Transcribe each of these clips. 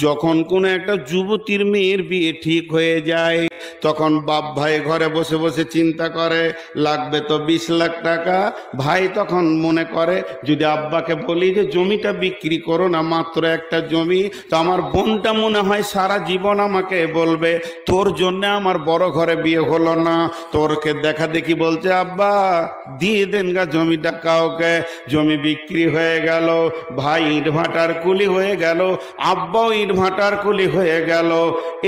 যখন কোনো একটা যুবতীর মেয়ের বিয়ে ঠিক হয়ে যায় তখন বাপ ভাই ঘরে বসে বসে চিন্তা করে লাগবে তো 20 লাখ টাকা। ভাই তখন মনে করে যদি আব্বাকে বলি যে জমিটা বিক্রি করো না, মাত্র একটা জমি, তো আমার বোনটা মনে হয় সারা জীবন আমাকে বলবে তোর জন্য আমার বড় ঘরে বিয়ে হলো না। তোরকে দেখা দেখি বলছে আব্বা দিয়ে দেন গা জমিটা কাউকে। জমি বিক্রি হয়ে গেল, ভাই ইট ভাটার কুলি হয়ে গেল, আব্বাও ইট ভাটার কুলি হয়ে গেল।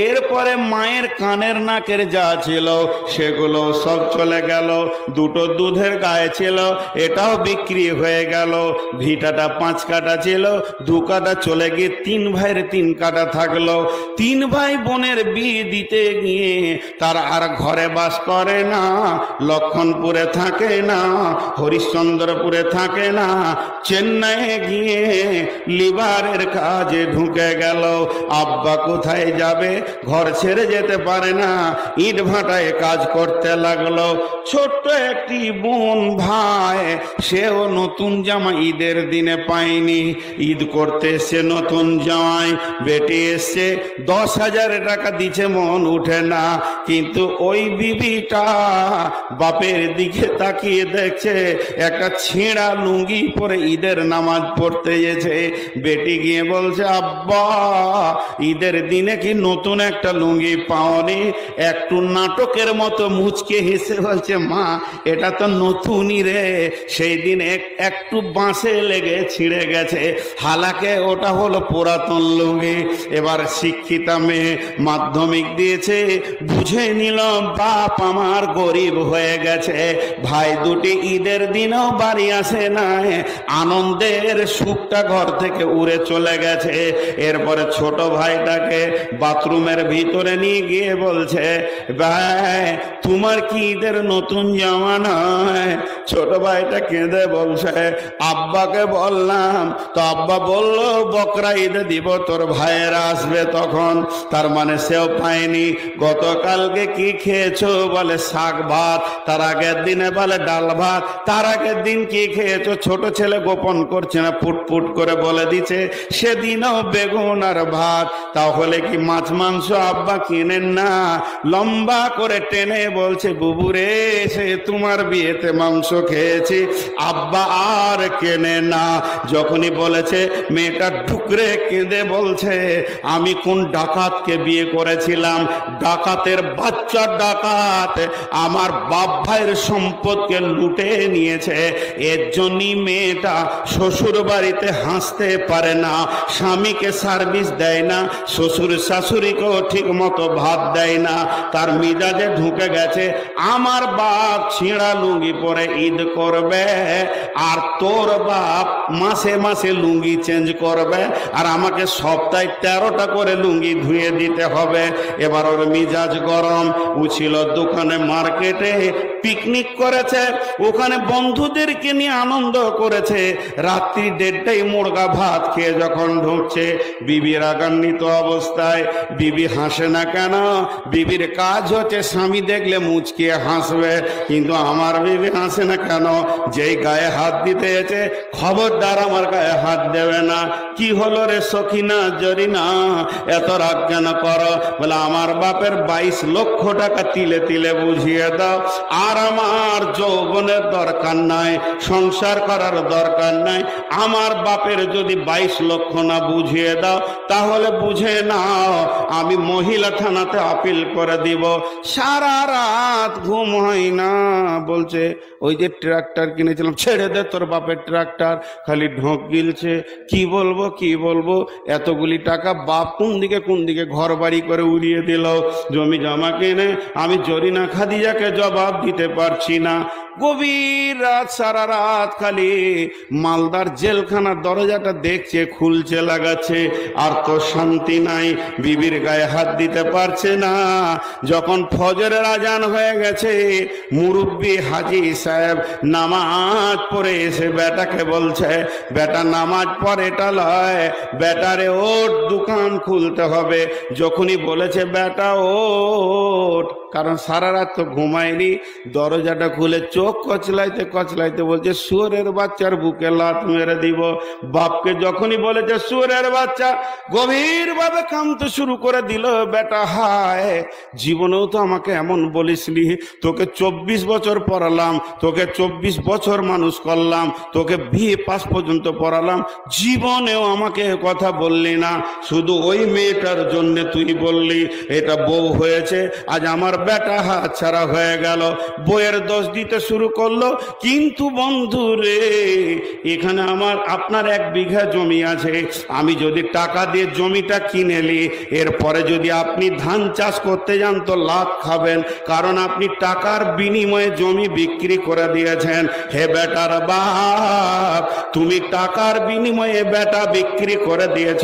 এরপরে মায়ের কানের নাকের যা ছিল সেগুলো সব চলে গেল। দুটো দুধের গায়ে ছিল এটাও বিক্রি হয়ে গেল। ভিটাটা 5 কাঠা ছিল, 2 কাঠা চলে গিয়ে 3 ভাইয়ের 3 কাঠা থাকলো। 3 ভাই বোনের বিয়ে দিতে গিয়ে তার আর ঘরে বাস করে না, লক্ষণপুরে থাকে না, হরিশ্চন্দ্রপুরে থাকে না, চেন্নাইয়ে গিয়ে লিভারের কাজে ঢুকে গেল। আব্বা কোথায় যাবে, ঘর ছেড়ে যেতে পারে না, ইট ভাটায় কাজ করতে লাগলো। ছোট্ট একটি বোন ভাই, সেও নতুন জামা ঈদের দিনে পায়নি। ঈদ করতে এসছে নতুন জামাই, বেটি এসছে 10,000 টাকা দিচ্ছে, মন উঠে না। কিন্তু ওই বিবিটা বাপের দিকে তাকিয়ে দেখছে একটা ছেঁড়া লুঙ্গি পরে ঈদের নামাজ পড়তে গেছে। বেটি গিয়ে বলছে আব্বা ঈদের দিনে কি নতুন একটা লুঙ্গি পাওনি? একটু নাটকের মতো মুচকে হেসে বলছে মা এটা তো নতুনই রে, সেই দিন একটু বাঁশে লেগে ছিঁড়ে গেছে, হালাকে ওটা হলো পুরাতন লুঙ্গি। এবার শিক্ষিতা মেয়ে, মাধ্যমিক দিয়েছে, বুঝে নিল বাপ আমার গরিব হয়ে গেছে। ভাই দুটি ঈদের দিনও বাড়ি আসে না, আনন্দের সুখটা ঘর থেকে উড়ে চলে গেছে। এরপরে ছোট ভাইটাকে বাথরুমের ভিতরে নিয়ে গিয়ে বলছে ভাই তোমার কি ঈদের নতুন জামা নয়? ছোট ভাইটা কেঁদে বলছে আব্বাকে বললাম, তো আব্বা বলল বকরা ঈদে দিব, তোর ভাইয়েরা আসবে তখন। তার মানে সেও পায়নি। গতকালকে কি খেয়েছো? বলে শাক ভাত। তার আগের দিনে বলে ডাল ভাত। তার আগের দিন কি খেয়েছো? ছোট ছেলে গোপন করছে না, ফুটফুট করে বলে দিচ্ছে সেদিনও বেগুন আর ভাত। তাহলে কি মাছ মাংস আব্বা কিনেন না? লম্বা করে টেনে বলছে বুবুরে সে তোমার বিয়েতে মাংস খেয়েছি, আব্বা আর কেনে না। যখনই বলেছে মেয়েটা ঢুকরে কেঁদে বলছে আমি কোন ডাকাতকে বিয়ে করেছিলাম, ডাকাতের বাচ্চা ডাকাত আমার বাপ ভাইয়ের সম্পদকে লুটে নিয়েছে। এর জন্যই মেয়েটা শ্বশুর বাড়িতে হাসতে পারে না, স্বামীকে সার্ভিস দেয় না, শ্বশুর শাশুড়িকেও ঠিক মতো ভাত দেয় না। তার মিজাজে ঢুকে গেছে আমার বাপ ছিঁড়া লুঙ্গি পরে ঈদ করবে, আর তোর বাপ মাসে মাসে লুঙ্গি চেঞ্জ করবে, আর আমাকে সপ্তাহে 13টা করে লুঙ্গি ধুয়ে দিতে হবে। এবার ওর মিজাজ গরম। ও ছিল দোকানে, মার্কেটে পিকনিক করেছে, ওখানে বন্ধুদেরকে নিয়ে আনন্দ করেছে। রাত্রি 1:30টায় মুরগা ভাত খেয়ে যখন ঢুকছে বিবি রাগান্বিত অবস্থায়। বিবি হাসে না কেন? বিবির কাজ হচ্ছে স্বামী দেখলে মুচকে হাসবে, কিন্তু আমার বিবি হাসে না কেন? যেই গায়ে হাত দিতে এসে খবরদার আমার গায়ে হাত দেবে না। কি হলো রে সখিনা জরিনা এত রাগ কেন করো? বলে আমার বাপের 22 লক্ষ টাকা তিলে তিলে বুঝিয়ে দাও, আর আমার যৌবনের দরকার নাই, সংসার করার দরকার নাই। আমার বাপের যদি 22 লক্ষ না বুঝিয়ে দাও তাহলে বুঝে নাও আমি মহিলা থানাতে আপিল করে দিব। সারা রাত ঘুম হয় না। বলছে ওই যে ট্রাক্টর কিনেছিলাম, ছেড়ে দে তোর বাপের ট্রাক্টর, খালি ঢোক গিলছে। কি বলবো কি বলবো, এতগুলি টাকা বাপ কোন দিকে ঘর বাড়ি করে উড়িয়ে দিল। জমি জমা কিনে আমি জরিনা খাদিজাকে জবাব দিতে পারছি না। গভীর রাত, সারা রাত খালি মালদার জেলখানার দরজাটা দেখছে, খুলছে, লাগাচ্ছে, আর তো শান্তি নাই। বিবির গায়ে হাত দিতে পারছে না। যখন ফজরের আজান হয়ে গেছে, মুরব্বী হাজি সাহেব নামাজ পড়ে এসে বেটাকে বলছে বেটা নামাজ পড়, এটা ল হয়, বেটারে ওঠ, দোকান খুলতে হবে। যখনই বলেছে বেটা ওঠ, কারণ সারা রাত তো ঘুমায়নি, দরজাটা খুলে চোখ কচলাইতে কচলাইতে বলছে শুয়োরের বাচ্চার বুকে লাত মেরে দিব। বাপকে যখনই বলেছে শুয়োরের বাচ্চা, গভীর ভাবে কাঁদতে শুরু করে দিল। বেটা হায়, জীবনেও তো আমাকে এমন বলিসনি, তোকে 24 বছর পড়ালাম, তোকে 24 বছর মানুষ করলাম, তোকে বিয়ে পাস পর্যন্ত পড়ালাম, জীবনেও আমাকে কথা বললি না, শুধু ওই মেয়েটার জন্য তুই বললি। এটা বউ হয়েছে, আজ আমার বেটা হাত ছাড়া হয়ে গেল। বউয়ের দোষ দিতে শুরু করলো। কিন্তু বন্ধু রে, এখানে আপনার 1 বিঘা জমি আছে, আমি যদি টাকা দিয়ে জমিটা কিনে নি, এরপরে যদি আপনি ধান চাষ করতে যান তো লাভ খাবেন, কারণ আপনি টাকার বিনিময়ে জমি বিক্রি করে দিয়েছেন। হে বেটার বাপ, তুমি টাকার বিনিময়ে বেটা বিক্রি করে দিয়েছ,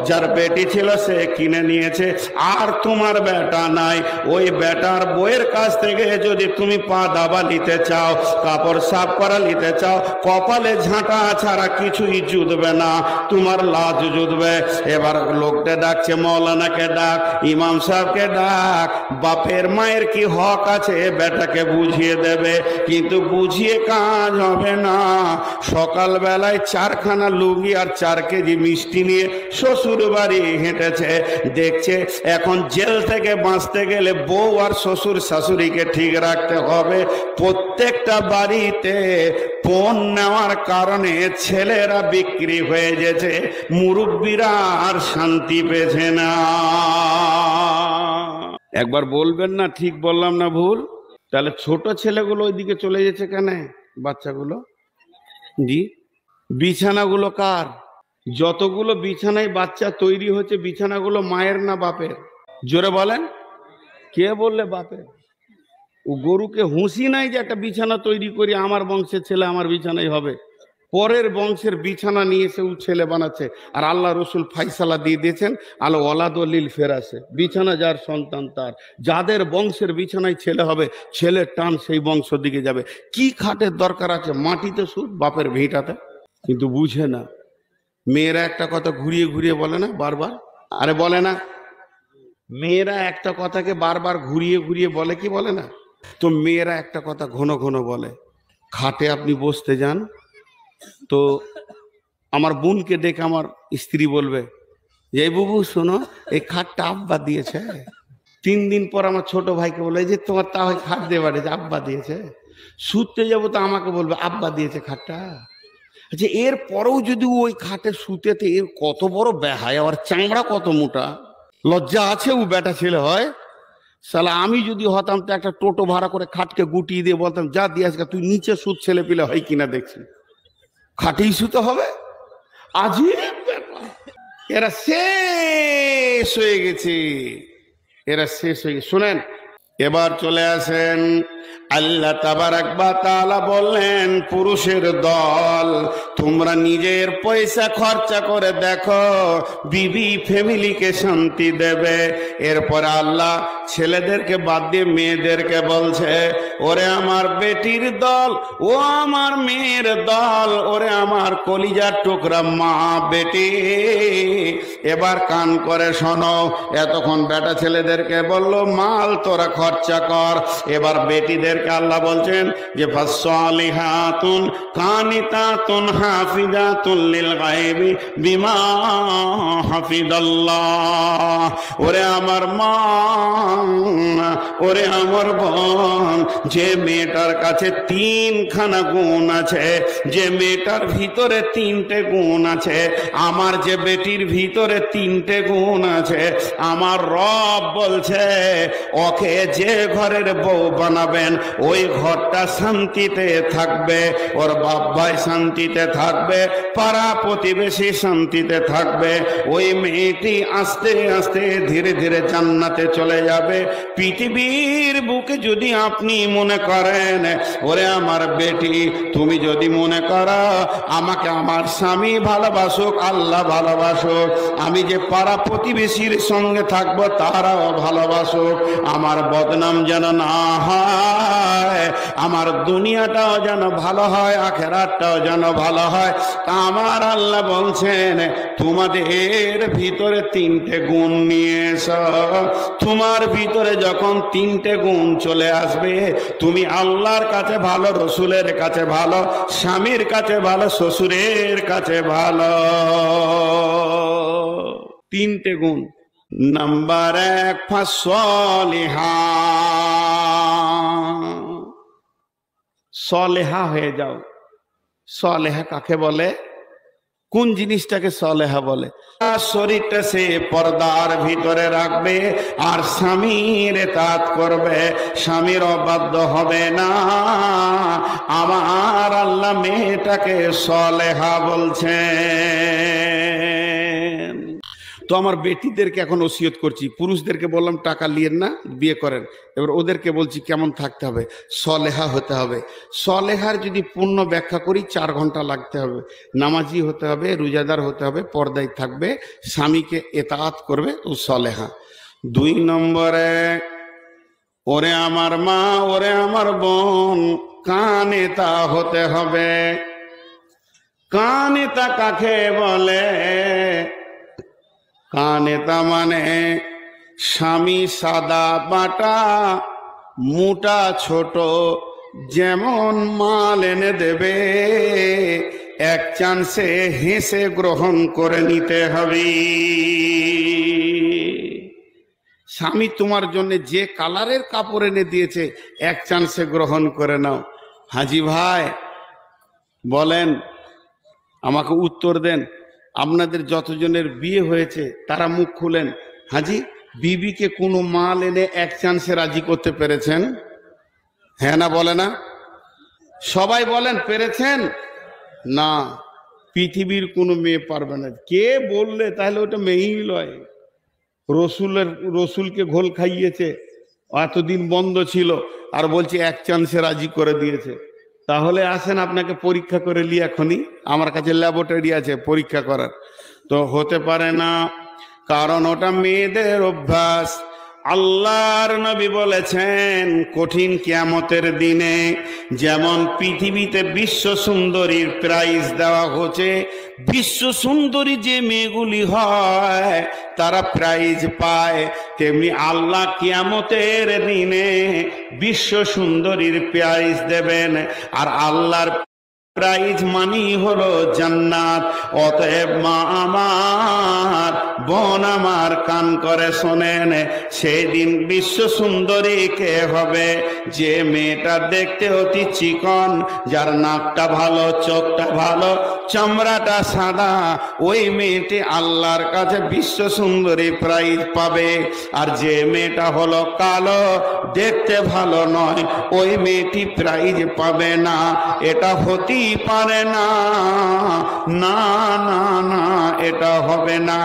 যার বেটি ছিল সে কিনে নিয়েছে, আর তোমার বেটা নাই। ওই বেটার বইয়ের কাছ থেকে যদি তুমি পা দাবা নিতে চাও, কাপড় সাফ করা নিতে চাও, কপালে ঝাঁটা ছাড়া কিছুই জুটবে না, তোমার লাজ জুটবে। এবার লোকটা ডাকছে, মৌলানাকে ডাক, ইমাম সাহেবকে ডাক, বাপের মায়ের কি হক আছে বেটাকে বুঝিয়ে দেবে। কিন্তু বুঝিয়ে কাজ হবে না। সকাল বেলায় 4খানা লুঙ্গি আর 4 কেজি মিষ্টি নিয়ে শ্বশুর বাড়ি হেঁটেছে। দেখছে এখন জেল থেকে বাঁচতে গেলে বউ আর শ্বশুর শাশুড়িকে ঠিক রাখতে হবে। প্রত্যেকটা বাড়িতে পণ নেওয়ার কারণে ছেলেরা বিক্রি হয়ে গেছে, মুরব্বীরা আর শান্তি পেয়েছে না। একবার বলবেন না ঠিক বললাম না ভুল? তাহলে ছোট ছেলেগুলো ওইদিকে চলে যেছে কেন? বাচ্চাগুলো জি, বিছানাগুলো কার? যতগুলো বিছানায় বাচ্চা তৈরি হচ্ছে, বিছানাগুলো মায়ের না বাপের? জোরে বলেন। কে বললে বাপের? ও গরুকে হুঁশি নাই যে একটা বিছানা তৈরি করি, আমার বংশের ছেলে আমার বিছানায় হবে। পরের বংশের বিছানা নিয়ে এসে ও ছেলে বানাচ্ছে। আর আল্লাহ রসুল ফাইসালা দিয়ে দিয়েছেন, আলো ওয়ালাদলিল ফেরাসে, বিছানা যার সন্তান তার। যাদের বংশের বিছানায় ছেলে হবে, ছেলের টান সেই বংশ দিকে যাবে। কি খাটের দরকার আছে? মাটিতে সুদ, বাপের ভিটাতে। কিন্তু বুঝে না। মেয়েরা একটা কথা ঘুরিয়ে ঘুরিয়ে বলে না বারবার? আরে বলে না, মেয়েরা একটা কথাকে বারবার ঘুরিয়ে ঘুরিয়ে বলে কি বলে না? তো মেয়েরা একটা কথা ঘন ঘন বলে। খাটে আপনি বসতে যান তো আমার বোনকে ডেকে আমার স্ত্রী বলবে যে বুবু শোনো, এই খাটটা আব্বা দিয়েছে। 3 দিন পর আমার ছোট ভাইকে বলে যে তোমার তা হয় খাট দেবারে যে আব্বা দিয়েছে। শুতে যাবো তো আমাকে বলবে আব্বা দিয়েছে খাটটা। আচ্ছা, এর পরেও যদি ওই খাটে শুতেতে, এর কত বড় বেহায়, আর চামড়া কত মোটা, লজ্জা আছে ও বেটা ছেলে হয়? শালা আমি যদি হতাম তো একটা টোটো ভাড়া করে খাটকে গুটিয়ে দিয়ে বলতাম যা দিয়ে আজকে তুই নিচে সুদ ছেলে পেলে হয় কিনা দেখছি, খাটেই শুতে হবে। আজীব ব্যাপার। এরা শেষ হয়ে গেছে, এরা শেষ হয়ে গেছে। শুনেন, এবার চলে আসেন। আল্লাহ তাবারাক ওয়া তাআলা বললেন, পুরুষের দল, তোমরা নিজের পয়সা খরচা করে দেখো, বিবি ফ্যামিলিকে শান্তি দেবে। এরপর আল্লাহ ছেলেদেরকে বাদ দিয়ে মেয়েদেরকে বলছে, ওরে আমার বেটির দল, ও আমার মেয়ের দল, ওরে আমার কলিজার টুকরা মা বেটি, এবার কান করে শোনো। এতক্ষণ বেটা ছেলেদেরকে বললো মাল তোরা খরচা কর, এবার বেটিদেরকে আল্লাহ বলছেন যে ফাসসালিহাতুন কানিতাতুন হাফিজাতুন লিল গায়বি বিমা হাফিজাল্লাহ। ওরে আমার মা, ওরে আমার বোন, যে মেয়েটার কাছে 3খানা গুণ আছে, যে মেয়েটার ভিতরে 3টে গুণ আছে, আমার যে বেটির ভিতরে 3টে গুণ আছে, আমার রব বলছে ওকে যে ঘরের বউ বানাবেন ওই ঘরটা শান্তিতে থাকবে, ওর বাপ ভাই শান্তিতে থাকবে, পাড়া প্রতিবেশী শান্তিতে থাকবে, ওই মেয়েটি আস্তে আস্তে ধীরে ধীরে জান্নাতে চলে যাবে। পৃথিবীর বুকে যদি আপনি মনে করেন, ওরে আমার বেটি, তুমি যদি মনে করো আমাকে আমার স্বামী ভালোবাসুক, আল্লাহ ভালোবাসুক, আমি যে পাড়া প্রতিবেশীর সঙ্গে থাকবো তারাও ভালোবাসুক, আমার বদনাম যেন না হয়, ভাই আমার দুনিয়াটাও যেন ভালো হয়, আখিরাতটাও যেন ভালো হয়। তা আমার আল্লাহ বলছেন তোমাদের ভিতরে তিনটে গুণ নিয়ে এসো। তোমার ভিতরে যখন তিনটে গুণ চলে আসবে, তুমি আল্লাহর কাছে ভালো, রসুলের কাছে ভালো, স্বামীর কাছে ভালো, শ্বশুরের কাছে ভালো। তিনটে গুণ। নাম্বার এক, ফাসলিহা, সলেহা হয়ে যাও। সলেহা কাকে বলে? কোন জিনিসটাকে সলেহা বলে? শরীরটা সে পর্দার ভিতরে রাখবে আর স্বামীর ইতাআত করবে, স্বামীর অবাধ্য হবে না। আমার আল্লাহ মেয়েটাকে সলেহা বলছেন। তো আমার বেটিদেরকে এখন ওসিয়ত করছি, পুরুষদেরকে বললাম টাকা লিয়েন না, বিয়ে করেন। এবার ওদেরকে বলছি কেমন থাকতে হবে, সলেহা হতে হবে। সলেহার যদি পূর্ণ ব্যাখ্যা করি 4 ঘন্টা লাগতে হবে। নামাজি হতে হবে, রোজাদার হতে হবে, পর্দায় থাকবে, স্বামীকে ইতাআত করবে, ও সলেহা। 2 নম্বরে, ওরে আমার মা, ওরে আমার বোন, কানেতা হতে হবে। কানেতা কাকে বলে? কানেতা মানে স্বামী সাদা বাটা, মোটা ছোট যেমন মাল এনে দেবে, এক চান্সে হেসে গ্রহণ করে নিতে হবে। স্বামী তোমার জন্য যে কালারের কাপড় এনে দিয়েছে, এক চান্সে গ্রহণ করে নাও। হাজি ভাই বলেন, আমাকে উত্তর দেন। আপনাদের যতজনের বিয়ে হয়েছে তারা মুখ খুলেন। হাজি, বিবিকে কোনো মাল এনে এক চান্সে রাজি করতে পেরেছেন? হ্যাঁ না বলে না? সবাই বলেন পেরেছেন? না, পৃথিবীর কোনো মেয়ে পারবে না। কে বললে? তাহলে ওটা মেয়েই লয়। রসুলকে ঘোল খাইয়েছে, এতদিন বন্ধ ছিল, আর বলছে এক চান্সে রাজি করে দিয়েছে। তাহলে আসেন আপনাকে পরীক্ষা করে নি, এখনই আমার কাছে ল্যাবরেটরি আছে পরীক্ষা করার। তো হতে পারে না, কারণ ওটা মেয়েদের অভ্যাস। আল্লাহর নবী বলেছেন কঠিন কিয়ামতের দিনে যেমন পৃথিবীতে বিশ্ব সুন্দরীর প্রাইজ দেওয়া হচ্ছে, বিশ্ব সুন্দরী যে মেয়েগুলি হয় তারা প্রাইজ পায়, তেমনি আল্লাহ কিয়ামতের দিনে বিশ্ব সুন্দরীর প্রাইজ দেবেন। আর আল্লাহর প্রাইজ মানি হলো জান্নাত। অতএব মা আমার, বোন আমার, কান করে শোনেন, সেই দিন বিশ্ব সুন্দরী কে হবে? যে মেয়েটা দেখতে অতি চিকন, যার নাকটা ভালো, চোখটা ভালো, চামড়াটা সাদা, ওই মেয়েটি আল্লাহর কাছে বিশ্ব সুন্দরী প্রাইজ পাবে। আর যে মেয়েটা হলো কালো, দেখতে ভালো নয়, ওই মেয়েটি প্রাইজ পাবে না। এটা হতেই পারে না, না না না, এটা হবে না।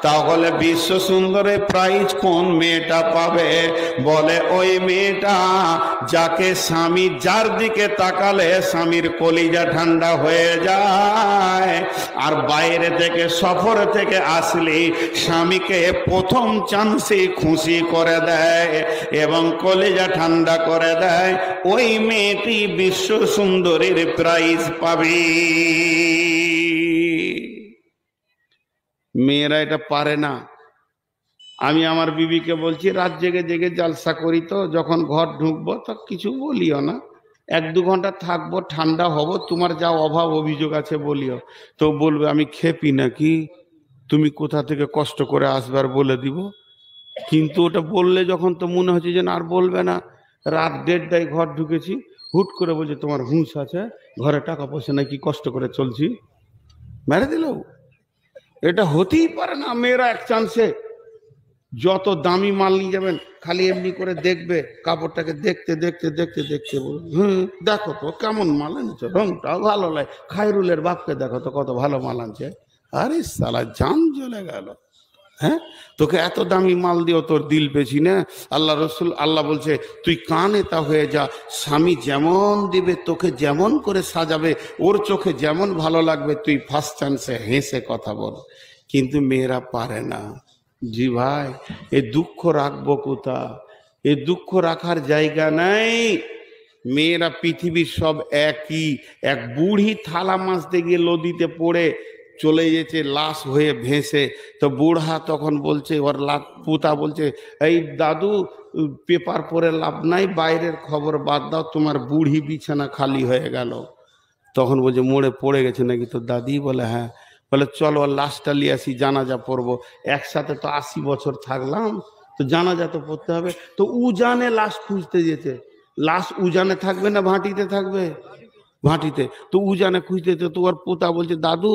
তাহলে বিশ্ব সুন্দরী প্রাইজ কোন মেয়েটা পাবে? বলে ওই মেয়েটা যাকে স্বামী, যার দিকে তাকালে স্বামীর কলিজা ঠান্ডা হয়ে যায়, আর বাইরে থেকে, সফর থেকে আসলে স্বামীকে প্রথম চান্সে খুশি করে দেয় এবং কলিজা ঠান্ডা করে দেয়, ওই মেয়েটি বিশ্ব সুন্দরীর প্রাইজ পাবে। মেয়েরা এটা পারে না। আমি আমার বিবিকে বলছি, রাত জেগে জেগে জালসা করি, তো যখন ঘর ঢুকবো তো কিছু বলিও না, 1-2 ঘন্টা থাকবো, ঠান্ডা হব, তোমার যা অভাব অভিযোগ আছে বলিও। তো বলবে আমি খেপি নাকি, তুমি কোথা থেকে কষ্ট করে আসবার বলে দিব। কিন্তু ওটা বললে যখন, তো মনে হচ্ছে যে আর বলবে না। রাত 1:30টায় ঘর ঢুকেছি, হুট করে বলছে তোমার হুঁশ আছে, ঘরে টাকা পয়সা নাকি কষ্ট করে চলছি, মেরে দিল। এটা হতেই পারে না। মেয়েরা এক চান্সে যত দামি মাল নিয়ে যাবেন, খালি এমনি করে দেখবে, কাপড়টাকে দেখতে দেখতে দেখতে দেখতে বলবে দেখো তো কেমন মাল আনছে, রংটাও ভালো লাগে, খায়রুলের বাপকে দেখো তো কত ভালো মাল আনছে। আরে সালা, জান জ্বলে গেল। হ্যাঁ, তোকে এত দামি মাল দিও তোর দিল পেছি না। আল্লাহ রসুল, আল্লাহ বলছে তুই কানেতা হয়ে যা, স্বামী যেমন দিবে, তোকে যেমন করে সাজাবে, ওর চোখে যেমন ভালো লাগবে, তুই ফার্স্ট চান্সে হেসে কথা বল। কিন্তু মেয়েরা পারে না। জি ভাই, এ দুঃখ রাখবো কোথা? এ দুঃখ রাখার জায়গা নাই। মেয়েরা পৃথিবীর সব একই। এক বুড়ি থালা মাছতে গিয়ে নদীতে পড়ে চলে যেছে লাশ হয়ে ভেসে। তো বুড়া তখন বলছে, ওর পুতা বলছে, এই দাদু পেপার পড়ে লাভ নাই, বাইরের খবর বাদ দাও, তোমার বুড়ি বিছানা খালি হয়ে গেল। তখন বলছে মরে পড়ে গেছে নাকি তোর দাদি? বলে হ্যাঁ। বলে চলো ওর লাশটা নিয়ে আসি, জানাজা পড়বো। একসাথে তো 80 বছর থাকলাম, তো জানাজা তো পড়তে হবে। তো উজানে লাশ খুঁজতে যেতে। লাশ উজানে থাকবে না ভাটিতে থাকবে? ভাটিতে। তো উজানে খুঁজতে যেতে, তো ওর পোতা বলছে দাদু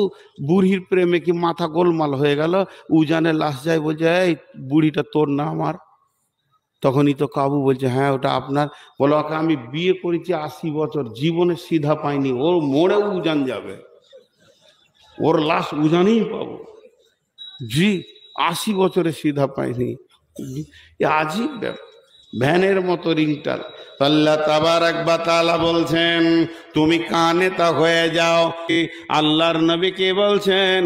বুড়ির প্রেমে কি মাথা গোলমাল হয়ে গেল, উজানে লাশ যায়। বলছে এই বুড়িটা তোর না আমার? তখনই তো কাবু বলছে হ্যাঁ ওটা আপনার। বলো ওকে আমি বিয়ে করেছি 80 বছর, জীবনে সিধা পাইনি, ওর মোড়েও উজান যাবে, ওর লাশ উজানেই পাবো। জি, 80 বছরে সিধা পাইনি। আজীব ব্যাপার, ভ্যানের মতো রিংটার। আল্লাহ তাবারাক ওয়া তাআলা বলছেন তুমি কানে তা হয়ে যাও। আল্লাহর নবী কে বলছেন,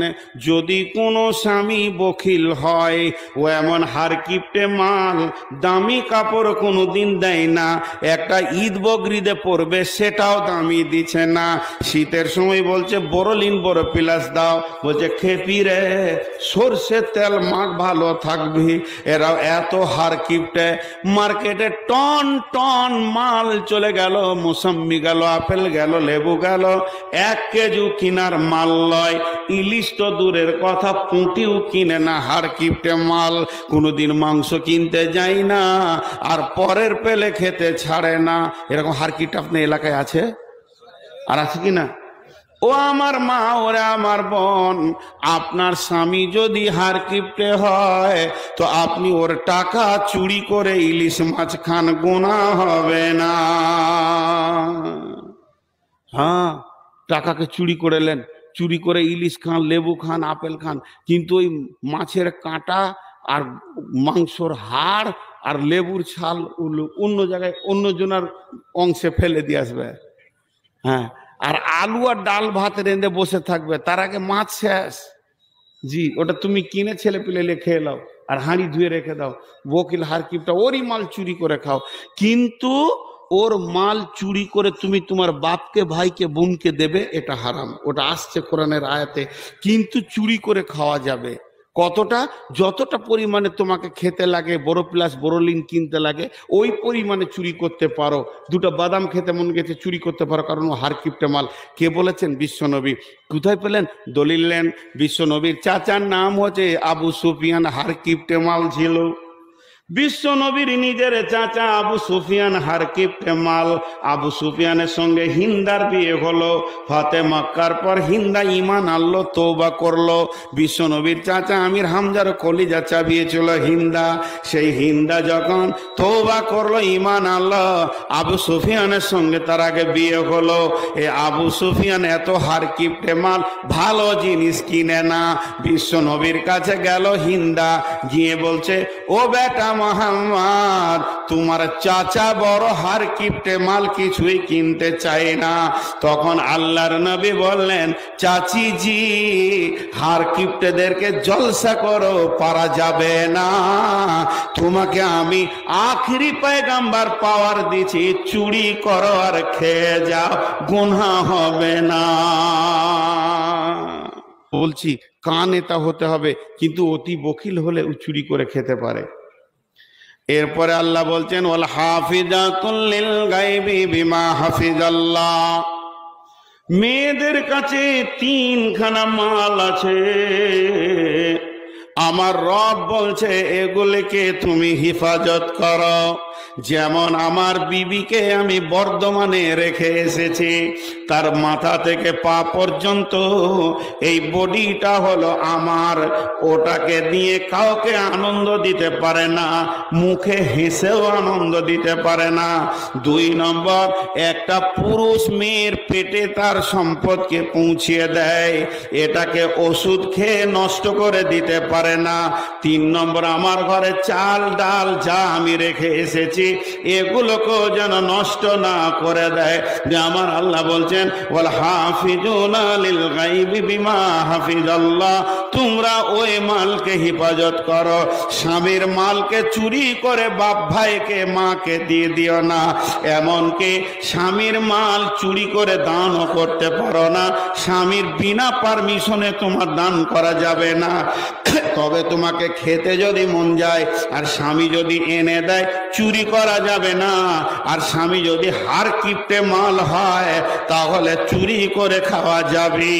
যদি কোনো স্বামী বখিল হয়, ও এমন হার কিপটে মাল, দামি কাপড় কোনোদিন দেয় না, একটা ঈদ বকরিদে পরবে সেটাও দামি দিচ্ছে না, শীতের সময় বলছে বড়লিন বড় পিলাস দাও, বলছে খেপি রে সরষের তেল মাখ ভালো থাকবি। এরাও এত হার কিপটে, মার্কেটে টন টন মাল চলে গেল, মৌসম্বি গেল, আপেল গেল, লেবু গেল, 1 কেজি কিনার মাল লয়। ইলিশ তো দূরের কথা, পুঁটিও কিনে না, হার কিপটে মাল। কোনোদিন মাংস কিনতে যাই না, আর পরের পেলে খেতে ছাড়ে না। এরকম হার কিপটে আপনার এলাকায় আছে? আর আছে কি না? ও আমার মা, ওরে আমার বোন, আপনার স্বামী যদি হার কিপটে হয়, তো আপনি ওর টাকা চুরি করে ইলিশ মাছ খান, গুনাহ হবে না। হ্যাঁ, টাকাকে চুরি করে নেন, চুরি করে ইলিশ খান, লেবু খান, আপেল খান, কিন্তু ওই মাছের কাঁটা আর মাংসর হাড় আর লেবুর ছাল অন্য জায়গায় অন্য জনের অংশে ফেলে দিয়ে আসবে। হ্যাঁ, আর আলু আর ডাল ভাত রেঁধে বসে থাকবে, তার আগে মাছ শেষ। জি, ওটা তুমি কিনে ছেলে পিলে খেয়ে নাও, আর হাঁড়ি ধুয়ে রেখে দাও। বকিল হারকিপটা ওরই মাল চুরি করে খাও, কিন্তু ওর মাল চুরি করে তুমি তোমার বাপকে, ভাইকে, বোনকে দেবে, এটা হারাম। ওটা আসছে কোরআনের আয়াতে। কিন্তু চুরি করে খাওয়া যাবে। কতটা? যতটা পরিমাণে তোমাকে খেতে লাগে, বড় প্লাস বড়লিন কিনতে লাগে, ওই পরিমাণে চুরি করতে পারো। 2টা বাদাম খেতে মন গেছে, চুরি করতে পারো, কারণ ও হার কিপটে মাল। কে বলেছেন? বিশ্বনবী। কোথায় পেলেন? দলিল নেন। বিশ্বনবীর চাচার নাম হচ্ছে আবু সুফিয়ান, হার কিপটে মাল ছিল। বিশ্ব নবীর নিজের চাচা আবু সুফিয়ান হার কিপটে মাল। আবু সুফিয়ানের সঙ্গে হিন্দার বিয়ে হলো। ফাতে মক্কার পর হিন্দা ঈমান আনলো, তওবা করলো। বিশ্ব নবীর চাচা আমির হামজার কলিজা চাবিয়েছিল হিন্দা। সেই হিন্দা যখন তওবা করলো, ঈমান আনলো, আবু সুফিয়ানের সঙ্গে তার আগে বিয়ে হলো। এ আবু সুফিয়ান এত হার কিপটে মাল, ভালো জিনিস কিনে না। বিশ্ব নবীর কাছে গেল হিন্দা, গিয়ে বলছে ও বেটা মোহাম্মদ, তোমার চাচা বড় হার কিপটে মাল, কিছুই কিনতে চাই না। তখন আল্লাহর নবী বললেন, চাচি জি, হার কিপটেদেরকে জলসা করো, পারা যাবে না। তোমাকে আমি আখিরি পয়গাম্বার পাওয়ার দিছি, চুরি করো আর খেয়ে যাও, গুনাহ হবে না। বলছি কানে তা হতে হবে, কিন্তু অতি বকিল হলে চুরি করে খেতে পারে। এরপরে আল্লাহ বলছেন ওয়াল হাফিজাতুল লিল গায়বি বিমা হাফিজাল্লাহ। মেয়েদের কাছে 3খানা মাল আছে, আমার রব বলছে এগুলিকে তুমি হিফাজত করো। যেমন আমার বিবিকে আমি বর্ধমানে রেখে এসেছি, তার মাথা থেকে পা পর্যন্ত এই বডিটা হলো আমার। ওটাকে দিয়ে কাউকে আনন্দ দিতে পারে না, মুখে হেসেও আনন্দ দিতে পারে না। 2 নম্বর, একটা পুরুষ মেয়ের পেটে তার সম্পদকে পৌঁছিয়ে দেয়, এটাকে ওষুধ খেয়ে নষ্ট করে দিতে পারে না। 3 নম্বর, আমার ঘরে চাল ডাল যা আমি রেখে এসেছি, এসেছি এগুলোকেও যেন নষ্ট না করে দেয়। যে আমার আল্লাহ বলছেন ওয়াল হাফিজুনা লিল গায়বি বিমা হাফিজাল্লাহ, তোমরা ওই মালকে হেফাজত করো। স্বামীর মালকে চুরি করে বাপ ভাইকে মাকে দিয়ে দিও না। এমনকি স্বামীর মাল চুরি করে দানও করতে পারো না। স্বামীর বিনা পারমিশনে তোমার দান করা যাবে না। তবে তোমাকে খেতে যদি মন যায় আর স্বামী যদি এনে দেয়, চুরি করা যাবে না। আর স্বামী যদি হার কিপটে মাল হয় তাহলে চুরি করে খাওয়া যাবে।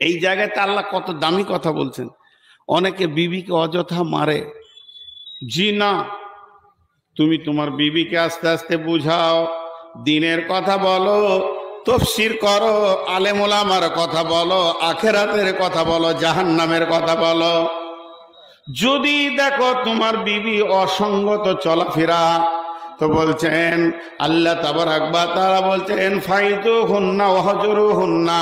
এই জায়গায় তা আল্লাহ কত দামি কথা বলছেন। অনেকে বিবিকে অযথা মারে। জি না, তুমি তোমার বিবিকে আস্তে আস্তে বুঝাও, দিনের কথা বলো, তাফসীর করো, আলেম ওলামার কথা বলো, আখিরাতের কথা বলো, জাহান্নামের কথা বলো। যদি দেখো তোমার বিবি অসঙ্গত চলাফেরা, তো বলছেন আল্লাহ তাবারাক ওয়া তাআলা বলছেন ফাইযুহুন্না ওয়াহজুরুহুন্না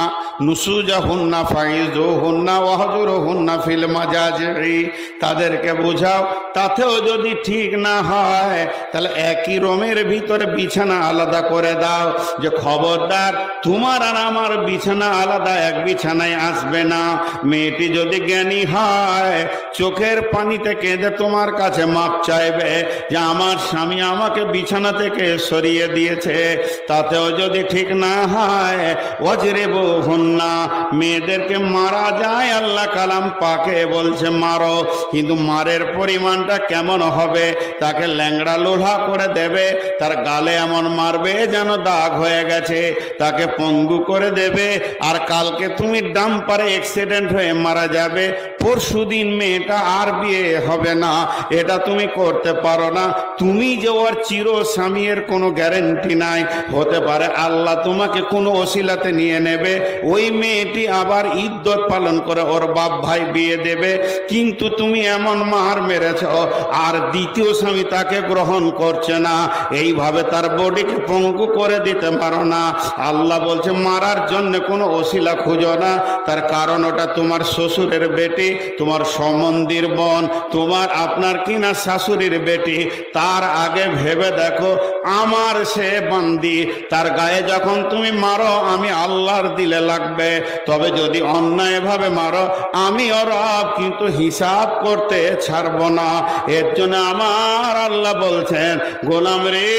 নুসুজাহুন্না ফাইযুহুন্না ওয়াহজুরুহুন্না ফিল মাজাজি, তাদেরকে বোঝাও। তাতেও যদি ঠিক না হয় তাহলে একই রুমের ভিতরে বিছানা আলাদা করে দাও, যে খবরদার তোমার আর আমার বিছানা আলাদা, এক বিছানায় আসবে না। মেয়েটি যদি জ্ঞানী হয় চোখের পানিতে কেঁদে তোমার কাছে মাপ চাইবে যে আমার স্বামী আমাকে বিছানা থেকে সরিয়ে দিয়েছে। তাতেও যদি ঠিক না হয় ওয়াজরিবুহুন্না, মেয়েদেরকে মারা যায়, আল্লাহ কালাম পাকে বলছে মারো, কিন্তু মারের পরিমাণটা কেমন হবে? তাকে ল্যাংড়া লোহা করে দেবে, তার গালে এমন মারবে যেন দাগ হয়ে গেছে, তাকে পঙ্গু করে দেবে। আর কালকে তুমি ডাম্পারে অ্যাক্সিডেন্ট হয়ে মারা যাবে, পরশুদিন মেয়েটা আর বিয়ে হবে না। এটা তুমি করতে পারো না। তুমি যে ওর চির স্বামীর কোনো গ্যারেন্টি নাই, হতে পারে আল্লাহ তোমাকে কোনো ওসিলাতে নিয়ে নেবে, ওই মেয়েটি আবার ইদ্যত পালন করে ওর বাপ ভাই বিয়ে দেবে, কিন্তু তুমি এমন মার মেরেছ আর দ্বিতীয় স্বামী তাকে গ্রহণ করছে না, এইভাবে তার বডিকে পঙ্গু করে দিতে পারো না। আল্লাহ বলছে মারার জন্য কোনো ওসিলা খুঁজো না, তার কারণ ওটা তোমার শ্বশুরের বেটি, তোমার সম্বন্ধীর বোন, তোমার আপনার কিনা শাশুড়ির বেটি। তার আগে ভেবে দেখো আমার সে বান্দি, তার গায়ে যখন তুমি মারো আমি আল্লাহর দিলে লাগবে। তবে যদি অন্যায়ভাবে মারো আমি ওর কিন্তু হিসাব করতে ছাড়ব না। এর জন্য আমার আল্লাহ বলছেন গোলাম রে,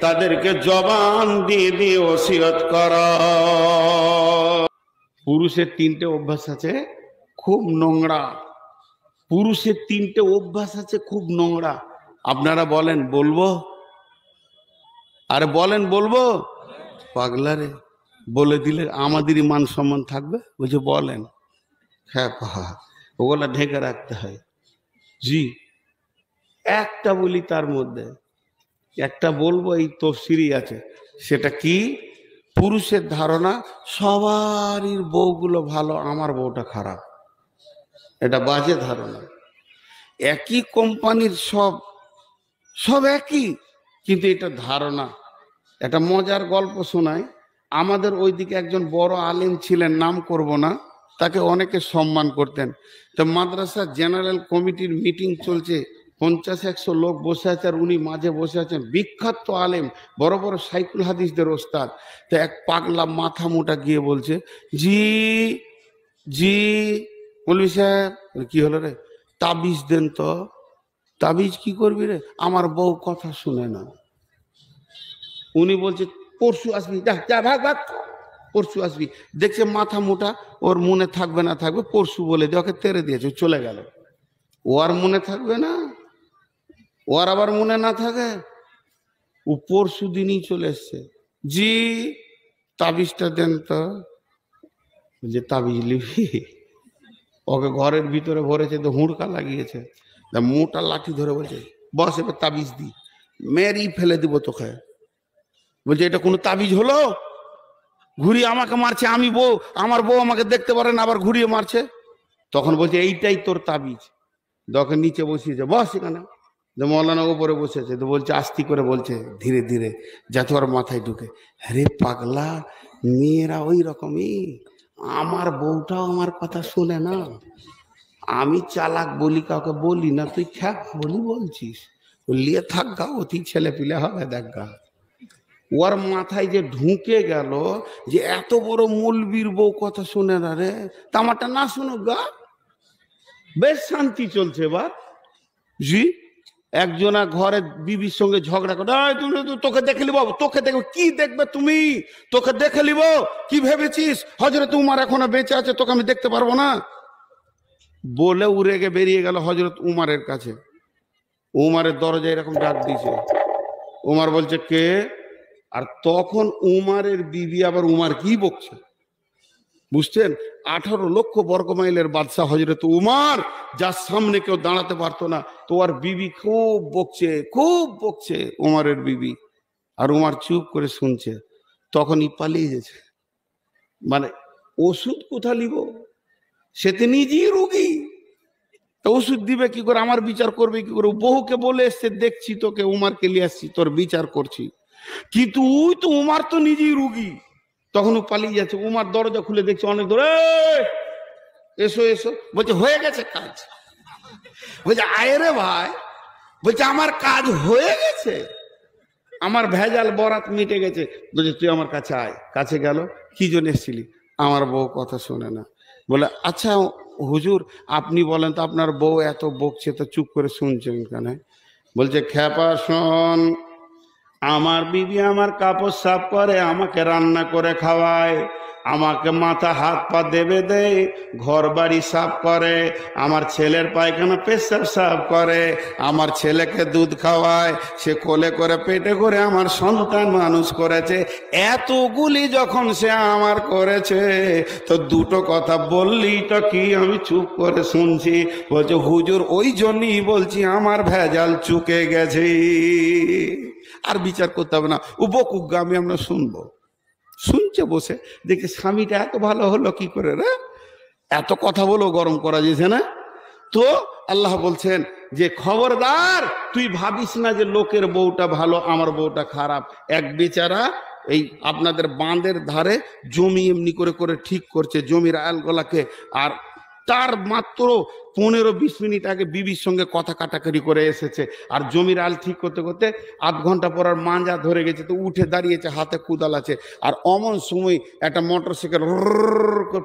তাদেরকে জবান দিয়ে দিয়ে ওসিয়ত কর। পুরুষের তিনটে অভ্যাস আছে খুব নোংরা। পুরুষের তিনটে অভ্যাস আছে খুব নোংরা। আপনারা বলেন বলবো? আরে বলেন বলবো? পাগলারে বলে দিলে আমাদেরই মান সম্মান থাকবে। বুঝে বলেন। হ্যাঁ, ওগুলা ঢেকে রাখতে হয়। জি, একটা বলি, তার মধ্যে একটা বলবো, এই তফসিরই আছে। সেটা কি? পুরুষের ধারণা সবারই বউগুলো ভালো, আমার বউটা খারাপ। এটা বাজে ধারণা। একই কোম্পানির সব একই, কিন্তু এটা ধারণা। একটা মজার গল্প শোনায়। আমাদের ওইদিকে একজন বড় আলেম ছিলেন, নাম করব না, তাকে অনেকে সম্মান করতেন। তো মাদ্রাসা জেনারেল কমিটির মিটিং চলছে, 50-100 লোক বসে আছে, আর উনি মাঝে বসে আছেন। বিখ্যাত আলেম, বড় বড় সাইকুল হাদিসদের ওস্তাদ। তো এক পাগলা মাথা মোটা গিয়ে বলছে, জি জি বলবি সাহেব। কি হলো রে? তাবিজ দেন তো। তাবিজ কি করবি রে? আমার বউ কথা শুনে না। উনি বলছে পরশু আসবি, যা ভাগ ভাগ, পরশু আসবি। দেখছে মাথা মোটা, ওর মনে থাকবে না থাকবে, পরশু বলে দিয়ে ওকে তেড়ে দিয়েছে, চলে গেল। ও আর মনে থাকবে না? ও আর আবার মনে না থাকে, ও পরশু দিনই চলে এসছে। জি তাবিজটা দেন তো। যে তাবিজ লিবি? ওকে ঘরের ভিতরে ভরেছে, তো হুড়কা লাগিয়েছে, মোটা লাঠি ধরে বলছে বস এবার তাবিজ দি, মেরেই ফেলে দিব তোকে। বলছে এটা কোনো তাবিজ হলো? ঘুরিয়ে আমাকে মারছে, আমি বউ, আমার বউ আমাকে দেখতে পারে না, আবার ঘুরিয়ে মারছে। তখন বলছে এইটাই তোর তাবিজ। দকে নিচে বসিয়েছে, বস এখানে। মৌলানা উপরে বসেছে, তো বলছে আস্তি করে বলছে ধীরে ধীরে, যাতে ওর মাথায় ঢুকে। আরে পাগলা, মেয়েরা ওই রকমই, আমার বউটাও আমার কথা শুনে না। আমি চালাক বলি, কাউকে বলি না, তুই খ্যাপ বলি বলছিস, লিয়ে থাক গা, অতি ছেলে পিলে হবে দেখ গা। ওর মাথায় যে ঢুকে গেল যে এত বড় মৌলবীর বউ কথা শুনে না রে, তামারটা না শুনুক গা, বেশ শান্তি চলছে এবার। জি, একজনা ঘরে বিবির সঙ্গে ঝগড়া করে, তুমি তোকে দেখে লিব, তোকে দেখবে কি দেখবে তুমি, তোকে দেখে লিব, কি ভেবেছিস হযরত উমর এখনো বেঁচে আছে, তোকে আমি দেখতে পারবো না, বলে উড়ে গিয়ে বেরিয়ে গেল হযরত উমরের কাছে। উমরের দরজায় এরকম ডাক দিয়েছে, উমর বলছে কে, আর তখন উমরের বিবি আবার উমর কি বকছে বুঝছেন, 18 লক্ষ বর্গমাইলের বাদশাহ হযরত উমর, যার সামনে কেউ দাঁড়াতে পারতো না, তো আর বিবি খুব বকছে উমরের বিবি, আর উমর চুপ করে শুনছে। তখনই পালিয়ে গেছে, মানে ওষুধ কোথা নিব, সে তো নিজেই রোগী, ওষুধ দিবে কি করে, আমার বিচার করবে কি করে, বহুকে বলে এসছে দেখছি তোকে উমরকে নিয়ে আসছি তোর বিচার করছি, কিন্তু ওই তো উমর তো নিজেই রোগী। তখন ও পালিয়ে যাচ্ছে, উমর দরজা খুলে দেখছে অনেক দূরে, এসো এসো, বলছে হয়ে গেছে কাজ, বলছে আয় রে ভাই, বলছে আমার কাজ হয়ে গেছে, আমার ভেজাল বরাত মিটে গেছে, বলছে তুই আমার কাছে আয়। কাছে গেল, কি জন্য এসেছিলি, আমার বউ কথা শোনে না। বলে আচ্ছা হুজুর আপনি বলেন তো, আপনার বউ এত বকছে তো চুপ করে শুনছেন কেন? বলছে খ্যাপা শোন, আমার বিবি আমার কাপড় সাফ করে, আমাকে রান্না করে খাওয়ায়, আমাকে মাথা হাত পা দেবে দেয়, ঘর বাড়ি সাফ করে, আমার ছেলের পায়খানা পেশাব সাফ করে, আমার ছেলেকে দুধ খাওয়ায়, সে কোলে করে পেটে করে আমার সন্তান মানুষ করেছে, এতগুলি যখন সে আমার করেছে, তো দুটো কথা বললি তো কি আমি চুপ করে শুনছি? বলছে হুজুর ওই জন্যই বলছি আমার ভেজাল চুকে গেছে, আর বিচার করতে হবে না, ও বকুক আমি আমরা শুনবো। শুনছে বসে, দেখে স্বামীটা এত ভালো হলো কি করে রে, এত কথা বলো গরম করা যেছে না। তো আল্লাহ বলছেন যে খবরদার তুই ভাবিস না যে লোকের বউটা ভালো আমার বউটা খারাপ। এক বেচারা এই আপনাদের বাঁধের ধারে জমি এমনি করে করে ঠিক করছে, জমির আলগোলাকে, আর তার মাত্র 15-20 মিনিট আগে বিবির সঙ্গে কথা কাটাকাটি করে এসেছে, আর জমির আল ঠিক করতে করতে আধ ঘন্টা পর আর মাঞ্জা ধরে গেছে, তো উঠে দাঁড়িয়েছে, হাতে কুদাল আছে, আর অমন সময় একটা মোটরসাইকেল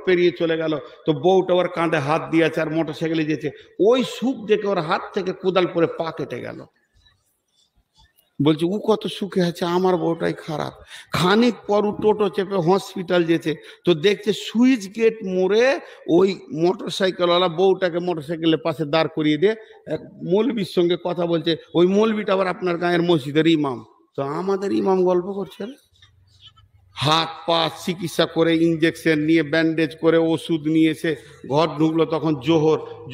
পেরিয়ে চলে গেল, তো বউটা ওর কাঁধে হাত দিয়েছে আর মোটরসাইকেলে যেছে, ওই সুখ দেখে ওর হাত থেকে কুদাল পরে পা কেটে গেল। বলছে ও কত সুখে আছে, আমার বউটাই খারাপ। খানিক পর টোটো চেপে হসপিটাল যেছে, তো দেখছে সুইচ গেট মোড়ে ওই মোটরসাইকেলওয়ালা বউটাকে মোটরসাইকেলের পাশে দাঁড় করিয়ে দিয়ে এক মৌলবীর সঙ্গে কথা বলছে। ওই মৌলবীটা আবার আপনার গাঁয়ের মসজিদের ইমাম। তো আমাদের ইমাম গল্প করছে, হাত পা চিকিৎসা করে, ইঞ্জেকশন নিয়ে, ব্যান্ডেজ করে, ওষুধ নিয়ে এসে ঘর ঢুকলো। তখন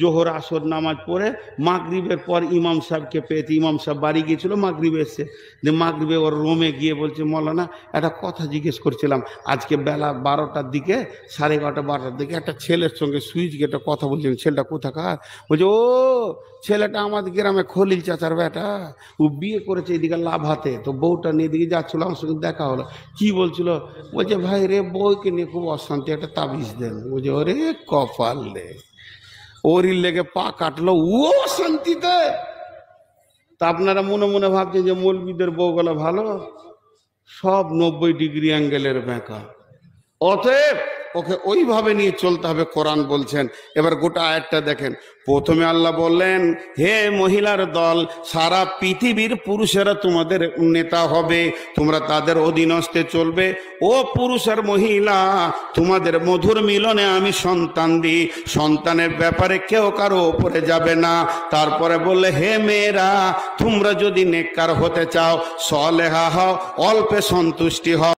জোহর আসর নামাজ পড়ে মাগরিবের পর ইমাম সাহেবকে পেয়েছে। ইমাম সাহেব বাড়ি গিয়েছিল, মাগরিবে এসছে, যে মাগরিবে ওর রুমে গিয়ে বলছে মৌলানা একটা কথা জিজ্ঞেস করছিলাম, আজকে বেলা 12টার দিকে, 11:30-12টার দিকে একটা ছেলের সঙ্গে সুইচ গেটে কথা বলছিলেন, ছেলেটা কোথাকার? বলছে ও ছেলেটা আমাদের গ্রামে খলিল চাচার বেটা, ও বিয়ে করেছে এদিকে লাভাতে, তো বউটা নিয়ে দিকে যাচ্ছিল, আমার সঙ্গে দেখা হলো। কি বলছিল? বলছে ভাই রে বউকে নিয়ে খুব অশান্তি, একটা তাবিজ দেন। বলছে ওরে কপাল রে, ওরই লেগে পা কাটলো ও শান্তিতে। তা আপনারা মনে মনে ভাবছেন যে মৌলবীদের বউগুলো ভালো, সব 90 ডিগ্রি অ্যাঙ্গেলের বেঁকা। অতএব ওকে ওইভাবে নিয়ে চলতে হবে, কোরআন বলছেন। এবার গোটা আয়াতটা দেখেন। প্রথমে আল্লাহ বললেন হে মহিলার দল, সারা পৃথিবীর পুরুষেরা তোমাদের নেতা হবে, তোমরা তাদের অধীনস্থে চলবে। ও পুরুষ আর মহিলা, তোমাদের মধুর মিলনে আমি সন্তান দিই, সন্তানের ব্যাপারে কেউ কারো ওপরে যাবে না। তারপরে বললে হে মেয়েরা, তোমরা যদি নেককার হতে চাও, সলেহা হও, অল্পে সন্তুষ্টি হও।